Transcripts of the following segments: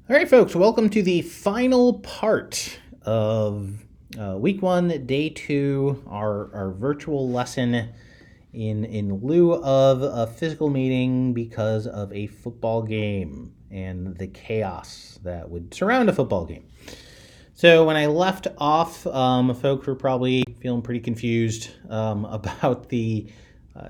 All right, folks, welcome to the final part of week one, day two, our virtual lesson in lieu of a physical meeting because of a football game and the chaos that would surround a football game. So when I left off, folks were probably feeling pretty confused about the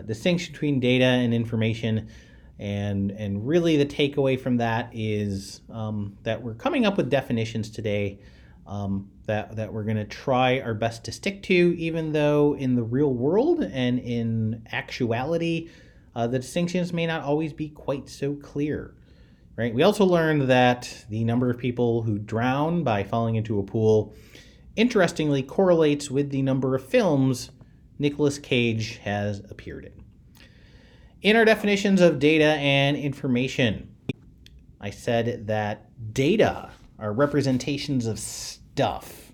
distinction between data and information. And really the takeaway from that is that we're coming up with definitions today that we're going to try our best to stick to, even though in the real world and in actuality, the distinctions may not always be quite so clear. Right? We also learned that the number of people who drown by falling into a pool interestingly correlates with the number of films Nicolas Cage has appeared in. In our definitions of data and information, I said that data are representations of stuff.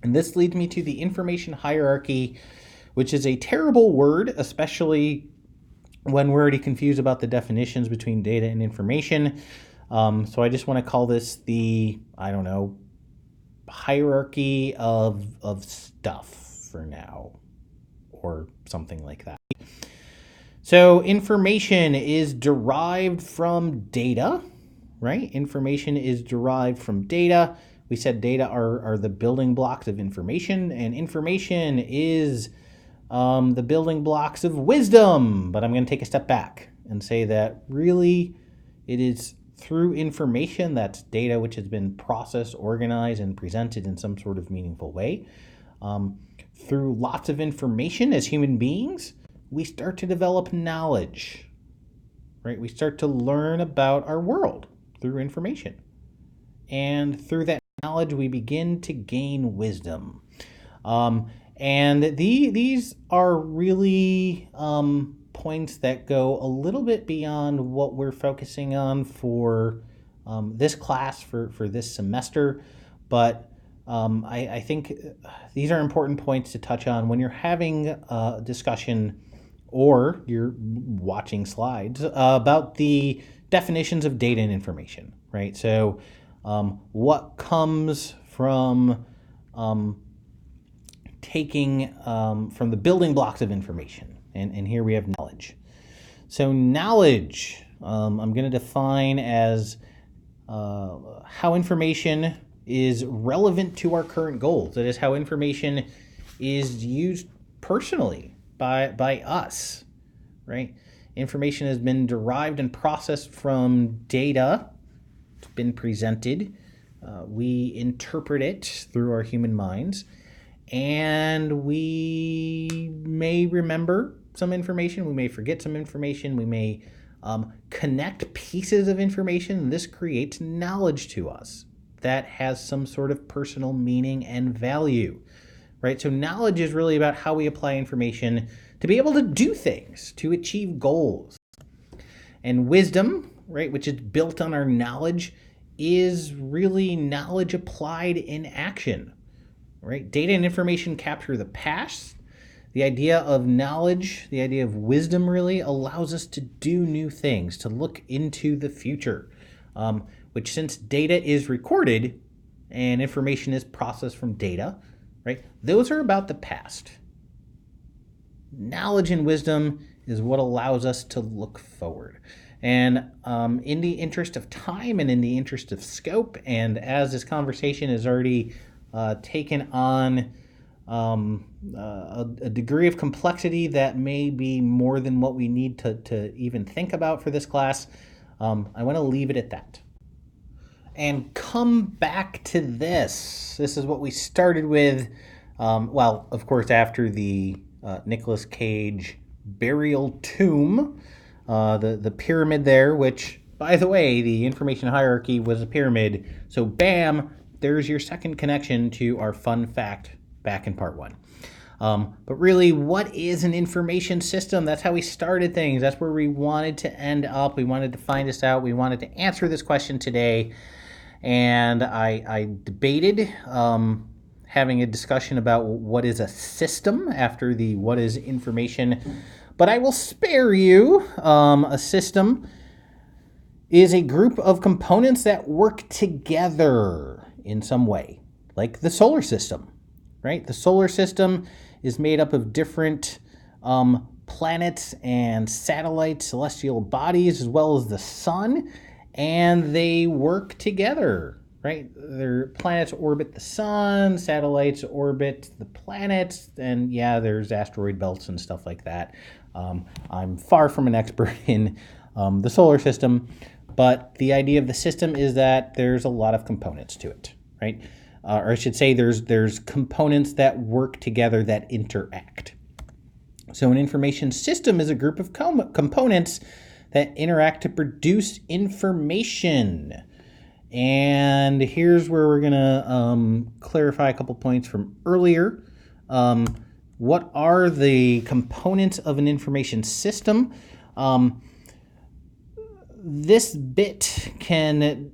And this leads me to the information hierarchy, which is a terrible word, especially when we're already confused about the definitions between data and information. So I just want to call this the, hierarchy of stuff for now, or something like that. So information is derived from data, right? Information is derived from data. We said data are the building blocks of information, and information is the building blocks of wisdom. But I'm going to take a step back and say that really it is through information, that's data which has been processed, organized, and presented in some sort of meaningful way. Through lots of information as human beings, we start to develop knowledge, right? We start to learn about our world through information. And through that knowledge, we begin to gain wisdom. And these are really points that go a little bit beyond what we're focusing on for this class for this semester. But I think these are important points to touch on when you're having a discussion or you're watching slides about the definitions of data and information, right? So what comes from taking from the building blocks of information? And here we have knowledge. So knowledge, I'm going to define as how information is relevant to our current goals. That is how information is used personally by us, right? Information has been derived and processed from data. It's been presented. We interpret it through our human minds, and we may remember some information. We may forget some information. We may connect pieces of information, and this creates knowledge to us that has some sort of personal meaning and value. Right? So knowledge is really about how we apply information to be able to do things, to achieve goals. And wisdom, right, which is built on our knowledge, is really knowledge applied in action. Right? Data and information capture the past. The idea of knowledge, the idea of wisdom really allows us to do new things, to look into the future, which since data is recorded and information is processed from data, right? Those are about the past. Knowledge and wisdom is what allows us to look forward. And in the interest of time and in the interest of scope, and as this conversation has already taken on a degree of complexity that may be more than what we need to even think about for this class, I want to leave it at that. And come back to this. This is what we started with. Well, of course, after the Nicolas Cage burial tomb, the pyramid there, which, by the way, the information hierarchy was a pyramid. So, bam, there's your second connection to our fun fact back in part one. But really, what is an information system? That's how we started things. That's where we wanted to end up. We wanted to find this out. We wanted to answer this question today. And I debated having a discussion about what is a system after the what is information. But I will spare you. A system is a group of components that work together in some way, like the solar system, right? The solar system is made up of different planets and satellites, celestial bodies, as well as the sun, and they work together, right? Their planets orbit the sun, satellites orbit the planets, and yeah, there's asteroid belts and stuff like that. I'm far from an expert in the solar system, but the idea of the system is that there's a lot of components to it, right? Or I should say there's components that work together that interact. So an information system is a group of components that interact to produce information. And here's where we're going to clarify a couple points from earlier. What are the components of an information system? This bit can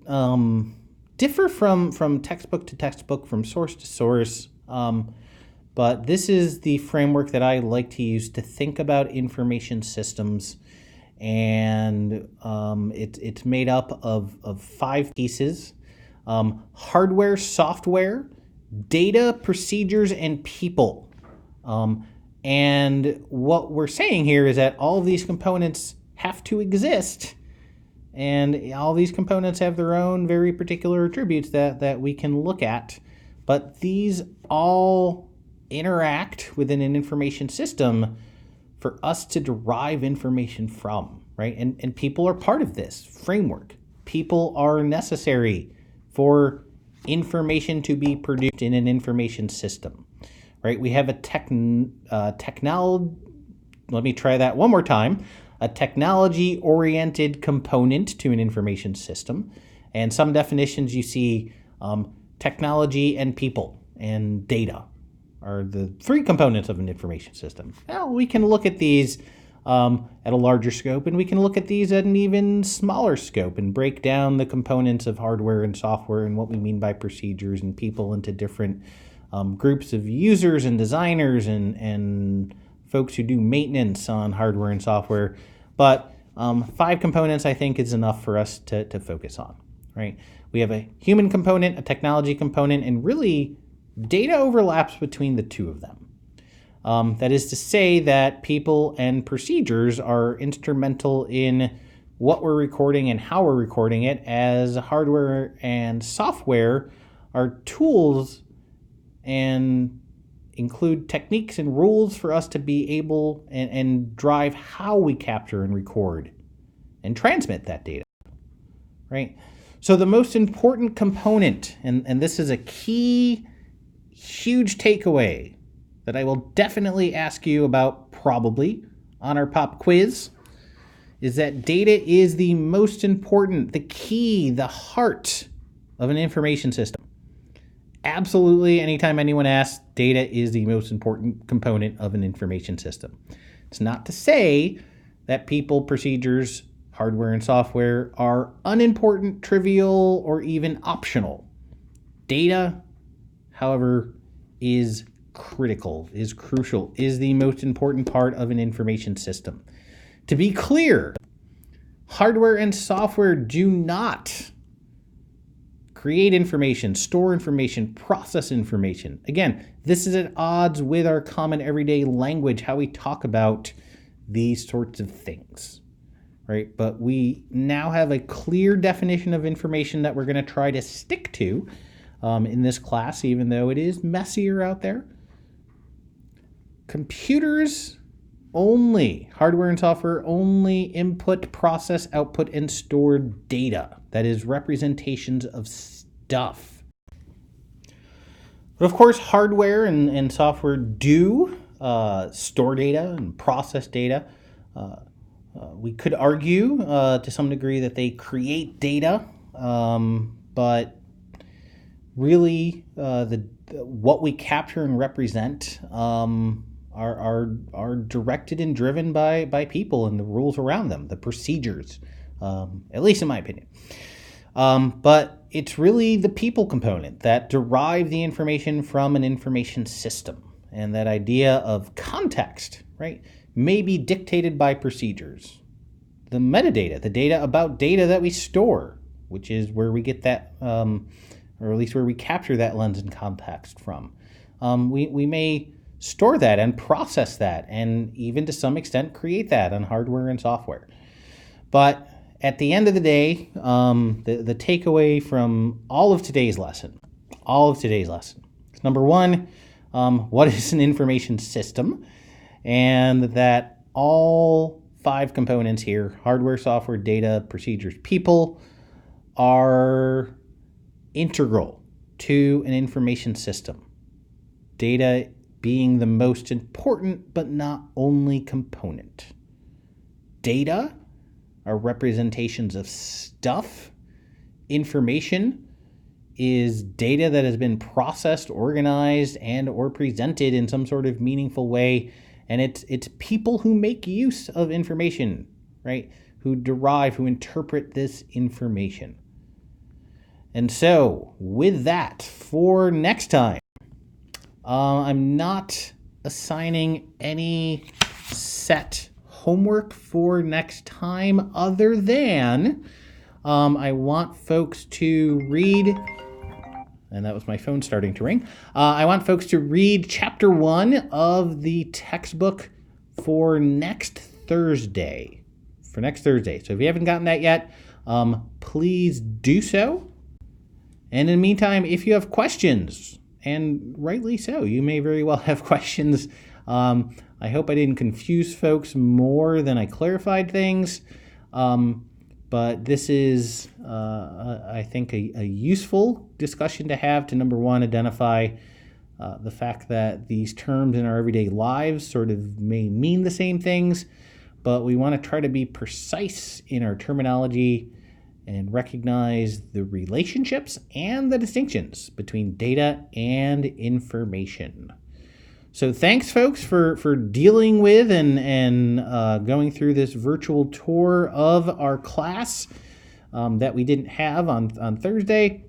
differ from textbook to textbook, from source to source, but this is the framework that I like to use to think about information systems. And it's made up of 5 pieces: hardware, software, data, procedures, and people. And what we're saying here is that all of these components have to exist, and all these components have their own very particular attributes that we can look at, but these all interact within an information system for us to derive information from, right? And people are part of this framework. People are necessary for information to be produced in an information system, right? We have a let me try that one more time. A technology-oriented component to an information system. And some definitions you see, technology and people and data are the 3 components of an information system. Now, we can look at these at a larger scope, and we can look at these at an even smaller scope and break down the components of hardware and software and what we mean by procedures and people into different groups of users and designers and folks who do maintenance on hardware and software. But 5 components, I think, is enough for us to focus on, right? We have a human component, a technology component, and really data overlaps between the 2 of them. That is to say that people and procedures are instrumental in what we're recording and how we're recording it, as hardware and software are tools and include techniques and rules for us to be able and drive how we capture and record and transmit that data, right? So the most important component, and this is a key, huge takeaway that I will definitely ask you about probably on our pop quiz, is that data is the most important, the key, the heart of an information system. Absolutely, anytime anyone asks, data is the most important component of an information system. It's not to say that people, procedures, hardware, and software are unimportant, trivial, or even optional. Data, however, is critical, is crucial, is the most important part of an information system. To be clear, hardware and software do not create information, store information, process information. Again, this is at odds with our common everyday language, how we talk about these sorts of things, right? But we now have a clear definition of information that we're going to try to stick to in this class, even though it is messier out there. Computers only, hardware and software only input, process, output, and store data. That is representations of stuff. But of course, hardware and software do store data and process data. We could argue to some degree that they create data, but really what we capture and represent are directed and driven by people and the rules around them, the procedures, at least in my opinion. But it's really the people component that derive the information from an information system. And that idea of context, right, may be dictated by procedures. the metadata, the data about data that we store, which is where we get that, or at least where we capture that lens and context from. We may store that and process that, and even to some extent create that on hardware and software. But at the end of the day, the takeaway from all of today's lesson is number one, what is an information system? And that all 5 components here, hardware, software, data, procedures, people, are integral to an information system. Data being the most important but not only component. Data are representations of stuff. Information is data that has been processed, organized, and or presented in some sort of meaningful way. And it's people who make use of information, right? Who interpret this information. And so, with that, for next time, I'm not assigning any set homework for next time other than I want folks to read, and that was my phone starting to ring. I want folks to read chapter 1 of the textbook for next Thursday. So if you haven't gotten that yet, please do so. And in the meantime, if you have questions, and rightly so, you may very well have questions. I hope I didn't confuse folks more than I clarified things. But this is, I think, a useful discussion to have to, number one, identify the fact that these terms in our everyday lives sort of may mean the same things, but we want to try to be precise in our terminology and recognize the relationships and the distinctions between data and information. So thanks, folks, for dealing with and going through this virtual tour of our class that we didn't have on Thursday.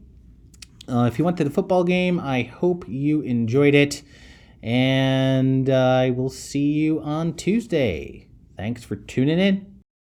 If you went to the football game, I hope you enjoyed it, and I will see you on Tuesday. Thanks for tuning in.